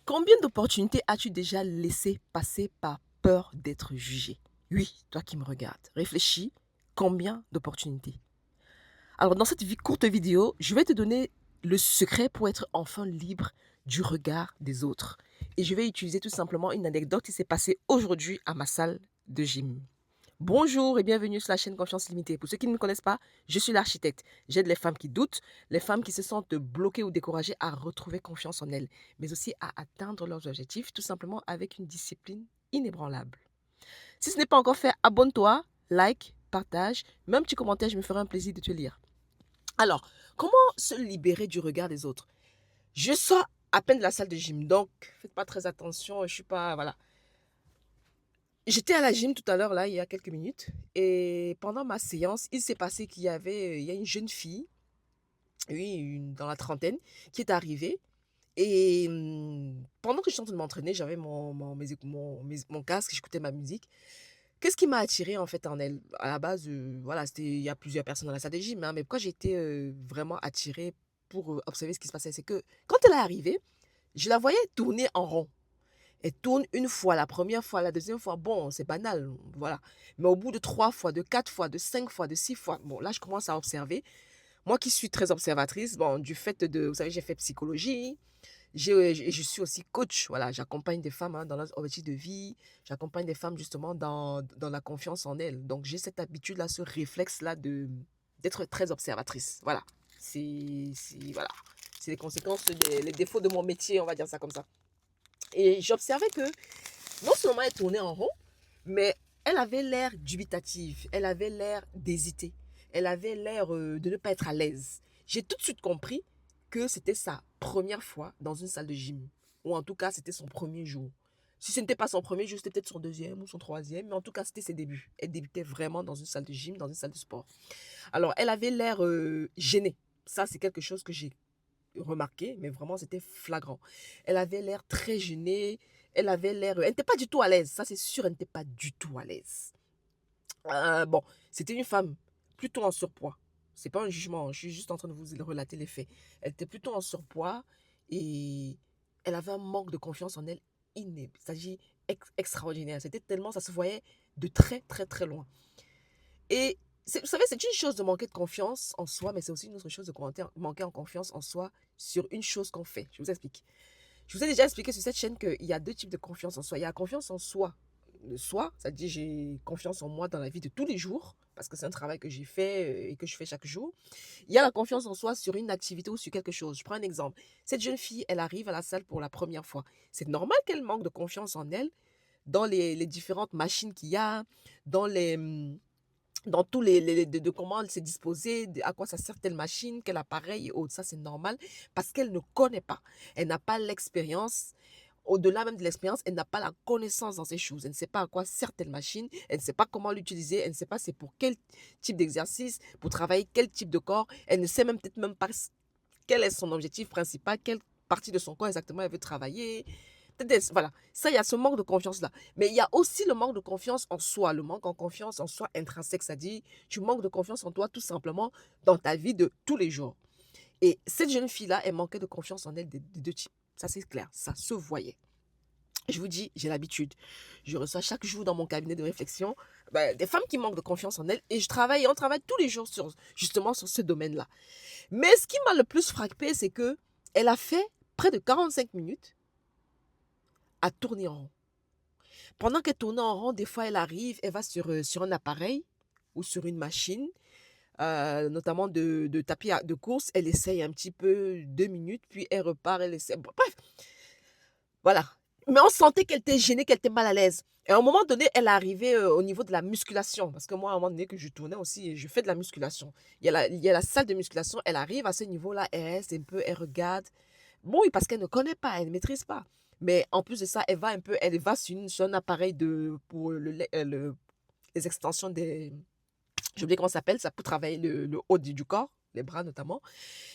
Combien d'opportunités as-tu déjà laissé passer par peur d'être jugé? Oui, toi qui me regardes, réfléchis, combien d'opportunités? Alors dans cette courte vidéo, je vais te donner le secret pour être enfin libre du regard des autres. Et je vais utiliser tout simplement une anecdote qui s'est passée aujourd'hui à ma salle de gym. Bonjour et bienvenue sur la chaîne Confiance Limitée. Pour ceux qui ne me connaissent pas, je suis l'architecte. J'aide les femmes qui doutent, les femmes qui se sentent bloquées ou découragées à retrouver confiance en elles, mais aussi à atteindre leurs objectifs, tout simplement avec une discipline inébranlable. Si ce n'est pas encore fait, abonne-toi, like, partage, même un petit commentaire, je me ferai un plaisir de te lire. Alors, comment se libérer du regard des autres? Je sors à peine de la salle de gym, donc faites pas très attention, je suis pas, voilà. J'étais à la gym tout à l'heure, là, il y a quelques minutes, et pendant ma séance, il s'est passé il y a une jeune fille, oui, dans la trentaine, qui est arrivée. Et pendant que je suis en train de m'entraîner, j'avais mon casque, j'écoutais ma musique. Qu'est-ce qui m'a attiré en fait en elle? À la base, voilà, il y a plusieurs personnes dans la salle de gym, hein, mais pourquoi j'étais vraiment attirée pour observer ce qui se passait, c'est que quand elle est arrivée, je la voyais tourner en rond. Elle tourne une fois, la première fois, la deuxième fois, bon, c'est banal, voilà. Mais au bout de 3 fois, de 4 fois, de 5 fois, de 6 fois, bon, là, je commence à observer. Moi qui suis très observatrice, bon, du fait de, vous savez, j'ai fait psychologie, je suis aussi coach, voilà, j'accompagne des femmes dans leurs objectifs de vie, j'accompagne des femmes justement dans la confiance en elles. Donc, j'ai cette habitude-là, ce réflexe-là d'être très observatrice. Voilà, voilà. C'est les conséquences, les défauts de mon métier, on va dire ça comme ça. Et j'observais que non seulement elle tournait en rond, mais elle avait l'air dubitative, elle avait l'air d'hésiter, elle avait l'air de ne pas être à l'aise. J'ai tout de suite compris que c'était sa première fois dans une salle de gym, ou en tout cas c'était son premier jour. Si ce n'était pas son premier jour, c'était peut-être son deuxième ou son troisième, mais en tout cas c'était ses débuts. Elle débutait vraiment dans une salle de gym, dans une salle de sport. Alors elle avait l'air gênée. Ça c'est quelque chose que j'ai remarqué, mais vraiment, c'était flagrant. Elle avait l'air très gênée. Elle avait l'air. Elle n'était pas du tout à l'aise. Ça, c'est sûr, elle n'était pas du tout à l'aise. Bon, c'était une femme plutôt en surpoids. C'est pas un jugement, hein, je suis juste en train de vous relater les faits. Elle était plutôt en surpoids et elle avait un manque de confiance en elle inné, c'est-à-dire extraordinaire. C'était tellement, ça se voyait de très, très, très loin. Et vous savez, c'est une chose de manquer de confiance en soi, mais c'est aussi une autre chose de manquer en confiance en soi sur une chose qu'on fait. Je vous explique. Je vous ai déjà expliqué sur cette chaîne qu'il y a deux types de confiance en soi. Il y a la confiance en soi, de soi, c'est-à-dire j'ai confiance en moi dans la vie de tous les jours, parce que c'est un travail que j'ai fait et que je fais chaque jour. Il y a la confiance en soi sur une activité ou sur quelque chose. Je prends un exemple. Cette jeune fille, elle arrive à la salle pour la première fois. C'est normal qu'elle manque de confiance en elle dans les différentes machines qu'il y a, dans dans tous de comment elle s'est disposée, à quoi ça sert telle machine, quel appareil et autres. Ça, c'est normal parce qu'elle ne connaît pas. Elle n'a pas l'expérience. Au-delà même de l'expérience, elle n'a pas la connaissance dans ces choses. Elle ne sait pas à quoi sert telle machine. Elle ne sait pas comment l'utiliser. Elle ne sait pas c'est pour quel type d'exercice, pour travailler quel type de corps. Elle ne sait même peut-être même pas quel est son objectif principal, quelle partie de son corps exactement elle veut travailler. Voilà, ça, il y a ce manque de confiance-là. Mais il y a aussi le manque de confiance en soi, le manque en confiance en soi intrinsèque, c'est-à-dire tu manques de confiance en toi tout simplement dans ta vie de tous les jours. Et cette jeune fille-là, elle manquait de confiance en elle de deux types. Ça, c'est clair, ça se voyait. Je vous dis, j'ai l'habitude. Je reçois chaque jour dans mon cabinet de réflexion des femmes qui manquent de confiance en elles et on travaille tous les jours justement sur ce domaine-là. Mais ce qui m'a le plus frappé, c'est que elle a fait près de 45 minutes à tourner en rond. Pendant qu'elle tournait en rond, des fois, elle arrive, elle va sur un appareil ou sur une machine, notamment de tapis de course. Elle essaye un petit peu 2 minutes, puis elle repart, elle essaie. Bref, voilà. Mais on sentait qu'elle était gênée, qu'elle était mal à l'aise. Et à un moment donné, elle est arrivée au niveau de la musculation. Parce que moi, à un moment donné, que je tournais aussi, je fais de la musculation. Il y a la salle de musculation. Elle arrive à ce niveau-là, elle reste un peu, elle regarde. Bon, oui, parce qu'elle ne connaît pas, elle ne maîtrise pas. Mais en plus de ça, elle va sur un appareil pour les extensions des, j'ai oublié comment ça s'appelle, ça peut travailler le haut du corps, les bras notamment.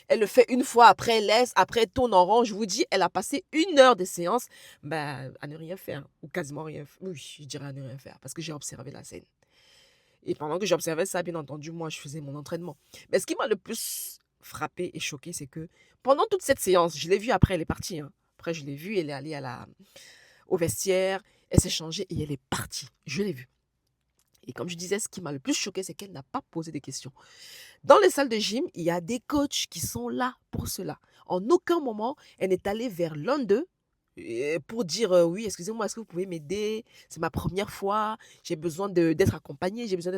Elle le fait une fois, après elle laisse, après elle tourne en rond. Je vous dis, elle a passé 1 heure de séance à ne rien faire, ou quasiment rien faire. Oui, je dirais à ne rien faire, parce que j'ai observé la scène. Et pendant que j'observais ça, bien entendu, moi, je faisais mon entraînement. Mais ce qui m'a le plus frappé et choqué, c'est que pendant toute cette séance, je l'ai vue après, elle est partie, hein. Après, je l'ai vue, elle est allée au vestiaire, elle s'est changée et elle est partie. Je l'ai vue. Et comme je disais, ce qui m'a le plus choqué, c'est qu'elle n'a pas posé de questions. Dans les salles de gym, il y a des coachs qui sont là pour cela. En aucun moment, elle n'est allée vers l'un d'eux pour dire oui, excusez-moi, est-ce que vous pouvez m'aider? C'est ma première fois, j'ai besoin d'être accompagnée, j'ai besoin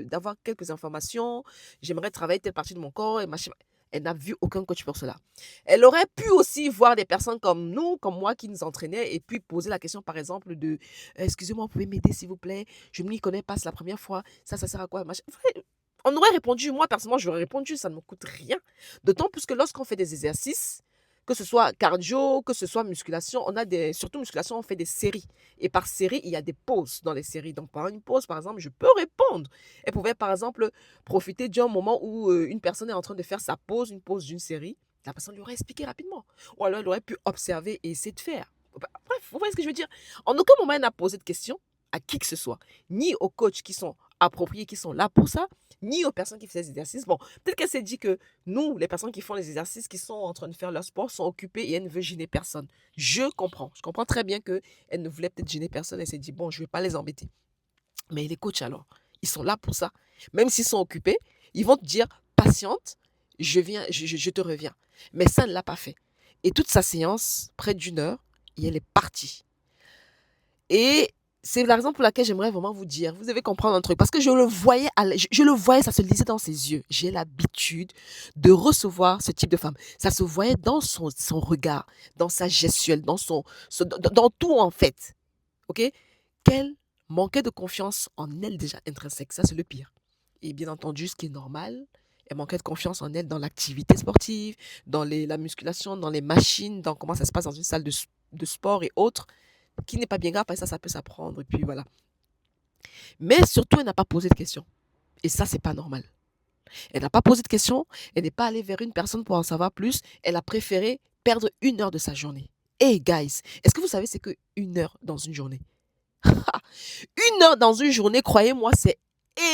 d'avoir quelques informations, j'aimerais travailler telle partie de mon corps et machin. Elle n'a vu aucun coach pour cela. Elle aurait pu aussi voir des personnes comme nous, comme moi, qui nous entraînaient et puis poser la question, par exemple, de excusez-moi, vous pouvez m'aider, s'il vous plaît? Je ne m'y connais pas, c'est la première fois. Ça sert à quoi? Machin. On aurait répondu, moi personnellement, j'aurais répondu, ça ne me coûte rien. D'autant plus que lorsqu'on fait des exercices, que ce soit cardio, que ce soit musculation, surtout musculation, on fait des séries. Et par série, il y a des pauses dans les séries. Donc, pendant une pause, par exemple, je peux répondre. Elle pouvait, par exemple, profiter d'un moment où une personne est en train de faire sa pause, une pause d'une série. La personne lui aurait expliqué rapidement. Ou alors, elle aurait pu observer et essayer de faire. Bref, vous voyez ce que je veux dire? En aucun moment, elle n'a posé de questions à qui que ce soit, ni aux coachs qui sont appropriés, qui sont là pour ça, ni aux personnes qui faisaient des exercices. Bon, peut-être qu'elle s'est dit que nous, les personnes qui font les exercices, qui sont en train de faire leur sport, sont occupées et elle ne veut gêner personne. Je comprends très bien qu'elle ne voulait peut-être gêner personne. Elle s'est dit, bon, je ne vais pas les embêter. Mais les coachs alors, ils sont là pour ça. Même s'ils sont occupés, ils vont te dire, patiente, je te reviens. Mais ça ne l'a pas fait. Et toute sa séance, près d'une heure, et elle est partie. Et c'est la raison pour laquelle j'aimerais vraiment vous dire, vous devez comprendre un truc, parce que je le voyais, je le voyais, ça se lisait dans ses yeux. J'ai l'habitude de recevoir ce type de femme. Ça se voyait dans son regard, dans sa gestuelle, dans tout en fait. Ok? Qu'elle manquait de confiance en elle déjà intrinsèque. Ça, c'est le pire. Et bien entendu, ce qui est normal, elle manquait de confiance en elle dans l'activité sportive, dans la musculation, dans les machines, dans comment ça se passe dans une salle de sport et autres, qui n'est pas bien grave, parce que ça peut s'apprendre, et puis voilà. Mais surtout, elle n'a pas posé de questions. Et ça, c'est pas normal. Elle n'a pas posé de questions, elle n'est pas allée vers une personne pour en savoir plus, elle a préféré perdre 1 heure de sa journée. Hey guys, est-ce que vous savez c'est que 1 heure dans une journée? 1 heure dans une journée, croyez-moi, c'est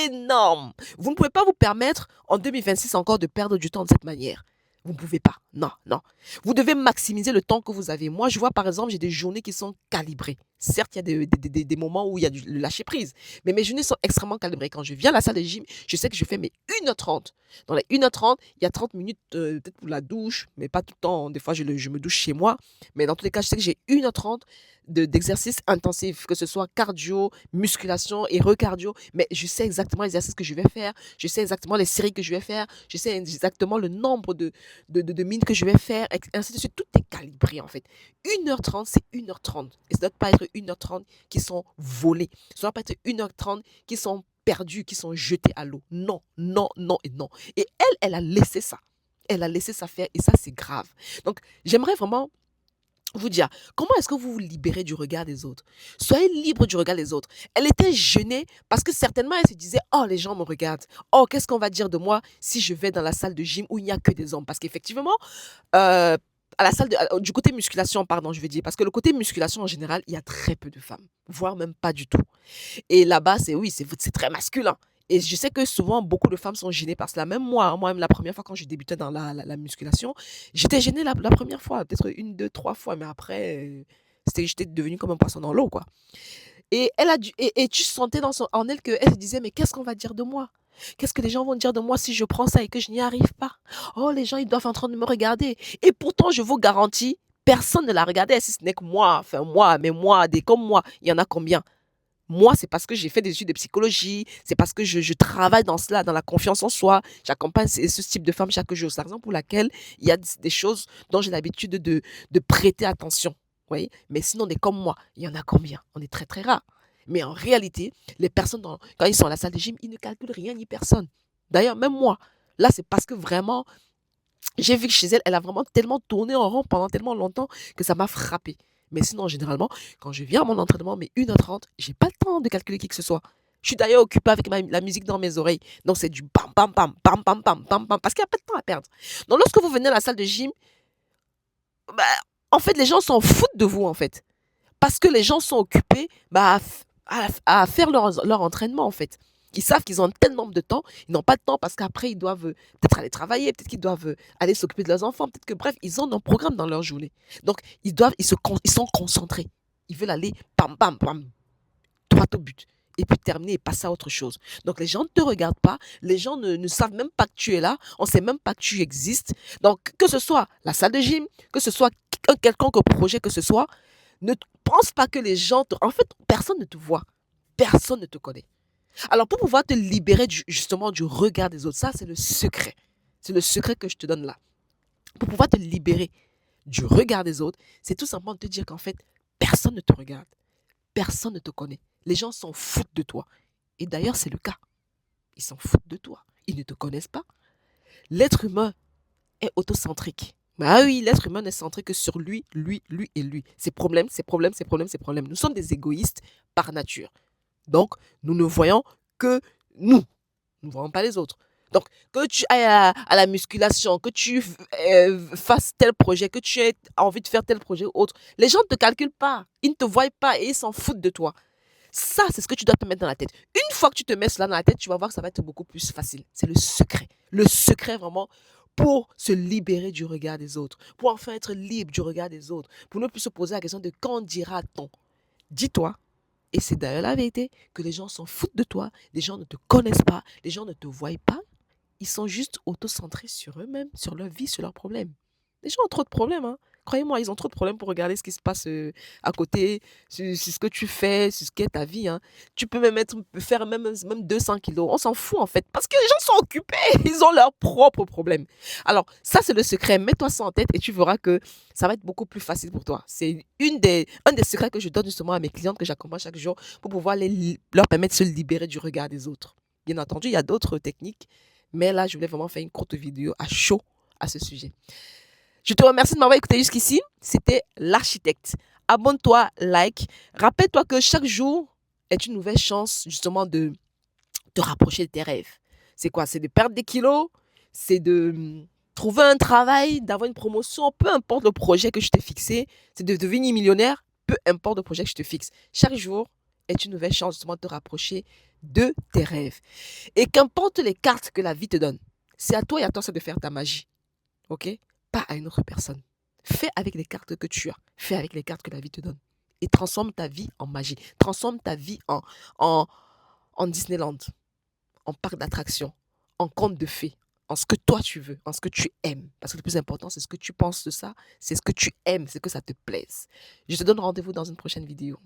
énorme. Vous ne pouvez pas vous permettre en 2026 encore de perdre du temps de cette manière. Vous ne pouvez pas. Non, non. Vous devez maximiser le temps que vous avez. Moi, je vois par exemple, j'ai des journées qui sont calibrées. Certes, il y a des moments où il y a le lâcher prise. Mais mes journées sont extrêmement calibrées. Quand je viens à la salle de gym, je sais que je fais mes 1h30. Dans les 1h30, il y a 30 minutes peut-être pour la douche, mais pas tout le temps. Des fois, je me douche chez moi. Mais dans tous les cas, je sais que j'ai 1h30 d'exercices intensifs, que ce soit cardio, musculation et recardio. Mais je sais exactement l'exercice que je vais faire. Je sais exactement les séries que je vais faire. Je sais exactement le nombre de minutes que je vais faire. Et ainsi de suite. Tout est calibré en fait. 1h30, c'est 1h30. Et ça ne doit pas être 1h30 qui sont volés. Ça ne doit pas être 1h30 qui sont perdus, qui sont jetés à l'eau. Non, non, non et non. Et elle a laissé ça. Elle a laissé ça faire et ça, c'est grave. Donc, j'aimerais vraiment vous dire, comment est-ce que vous vous libérez du regard des autres? Soyez libre du regard des autres. Elle était gênée parce que certainement elle se disait, oh, les gens me regardent. Oh, qu'est-ce qu'on va dire de moi si je vais dans la salle de gym où il n'y a que des hommes? Parce qu'effectivement, à la salle du côté musculation, pardon, je veux dire, parce que le côté musculation en général, il y a très peu de femmes, voire même pas du tout. Et là-bas, c'est très masculin. Et je sais que souvent, beaucoup de femmes sont gênées par cela. Même moi, moi-même, la première fois quand je débutais dans la musculation, j'étais gênée la première fois, peut-être 1, 2, 3 fois, mais après, j'étais devenue comme un poisson dans l'eau, quoi. Et et tu sentais en elle qu'elle se disait, mais qu'est-ce qu'on va dire de moi? Qu'est-ce que les gens vont dire de moi si je prends ça et que je n'y arrive pas? Oh, les gens, ils doivent être en train de me regarder. Et pourtant, je vous garantis, personne ne la regardait, si ce n'est que moi. Enfin, moi, mais moi, des comme moi, il y en a combien? Moi, c'est parce que j'ai fait des études de psychologie, c'est parce que je travaille dans cela, dans la confiance en soi. J'accompagne ce type de femmes chaque jour. C'est la raison pour laquelle il y a des choses dont j'ai l'habitude de prêter attention. Vous voyez? Mais sinon, des comme moi, il y en a combien? On est très, très rares. Mais en réalité, les personnes, quand ils sont à la salle de gym, ils ne calculent rien ni personne. D'ailleurs, même moi, là, c'est parce que vraiment, j'ai vu que chez elle, elle a vraiment tellement tourné en rond pendant tellement longtemps que ça m'a frappé. Mais sinon, généralement, quand je viens à mon entraînement, mais 1h30, j'ai pas le temps de calculer qui que ce soit. Je suis d'ailleurs occupée avec la musique dans mes oreilles. Donc, c'est du bam, bam, bam, bam, bam, bam, bam, bam, parce qu'il n'y a pas de temps à perdre. Donc, lorsque vous venez à la salle de gym, bah, en fait, les gens s'en foutent de vous, en fait. Parce que les gens sont occupés à faire leur entraînement, en fait. Ils savent qu'ils ont un tel nombre de temps, ils n'ont pas de temps parce qu'après, ils doivent peut-être aller travailler, peut-être qu'ils doivent aller s'occuper de leurs enfants, peut-être que bref, ils ont un programme dans leur journée. Donc, ils sont concentrés. Ils veulent aller bam, bam, bam, droit au but. Et puis terminer et passer à autre chose. Donc les gens ne te regardent pas, les gens ne savent même pas que tu es là, on ne sait même pas que tu existes. Donc que ce soit la salle de gym, que ce soit un quelconque projet que ce soit, ne pense pas que les gens te... En fait, personne ne te voit, personne ne te connaît. Alors pour pouvoir te libérer justement du regard des autres, ça c'est le secret. C'est le secret que je te donne là. Pour pouvoir te libérer du regard des autres, c'est tout simplement de te dire qu'en fait, personne ne te regarde. Personne ne te connaît. Les gens s'en foutent de toi. Et d'ailleurs, c'est le cas. Ils s'en foutent de toi. Ils ne te connaissent pas. L'être humain est autocentrique. Bah oui, l'être humain n'est centré que sur lui, lui, lui et lui. Ses problèmes, ses problèmes, ses problèmes, ses problèmes. Nous sommes des égoïstes par nature. Donc, nous ne voyons que nous. Nous ne voyons pas les autres. Donc, que tu ailles à la musculation, que tu fasses tel projet, que tu aies envie de faire tel projet ou autre, les gens ne te calculent pas. Ils ne te voient pas et ils s'en foutent de toi. Ça, c'est ce que tu dois te mettre dans la tête. Une fois que tu te mets cela dans la tête, tu vas voir que ça va être beaucoup plus facile. C'est le secret. Le secret vraiment pour se libérer du regard des autres, pour enfin être libre du regard des autres, pour ne plus se poser la question de quand dira-t-on. Dis-toi, et c'est d'ailleurs la vérité, que les gens s'en foutent de toi, les gens ne te connaissent pas, les gens ne te voient pas, ils sont juste auto-centrés sur eux-mêmes, sur leur vie, sur leurs problèmes. Les gens ont trop de problèmes, hein. Croyez-moi, ils ont trop de problèmes pour regarder ce qui se passe à côté, sur ce que tu fais, sur ce qu'est ta vie, hein. Tu peux faire même 200 kilos. On s'en fout en fait, parce que les gens sont occupés, ils ont leurs propres problèmes. Alors, ça c'est le secret. Mets-toi ça en tête et tu verras que ça va être beaucoup plus facile pour toi. C'est un des secrets que je donne justement à mes clientes que j'accompagne chaque jour pour pouvoir leur permettre de se libérer du regard des autres. Bien entendu, il y a d'autres techniques, mais là, je voulais vraiment faire une courte vidéo à chaud à ce sujet. Je te remercie de m'avoir écouté jusqu'ici. C'était l'architecte. Abonne-toi, like. Rappelle-toi que chaque jour est une nouvelle chance justement de te rapprocher de tes rêves. C'est quoi? C'est de perdre des kilos, c'est de trouver un travail, d'avoir une promotion, peu importe le projet que je t'ai fixé, c'est de devenir millionnaire, peu importe le projet que je te fixe. Chaque jour est une nouvelle chance justement de te rapprocher de tes rêves. Et qu'importe les cartes que la vie te donne, c'est à toi et à toi ça de faire ta magie. OK? Pas à une autre personne. Fais avec les cartes que tu as. Fais avec les cartes que la vie te donne. Et transforme ta vie en magie. Transforme ta vie en, en Disneyland, en parc d'attractions, en conte de fées, en ce que toi tu veux, en ce que tu aimes. Parce que le plus important, c'est ce que tu penses de ça, c'est ce que tu aimes, c'est que ça te plaise. Je te donne rendez-vous dans une prochaine vidéo.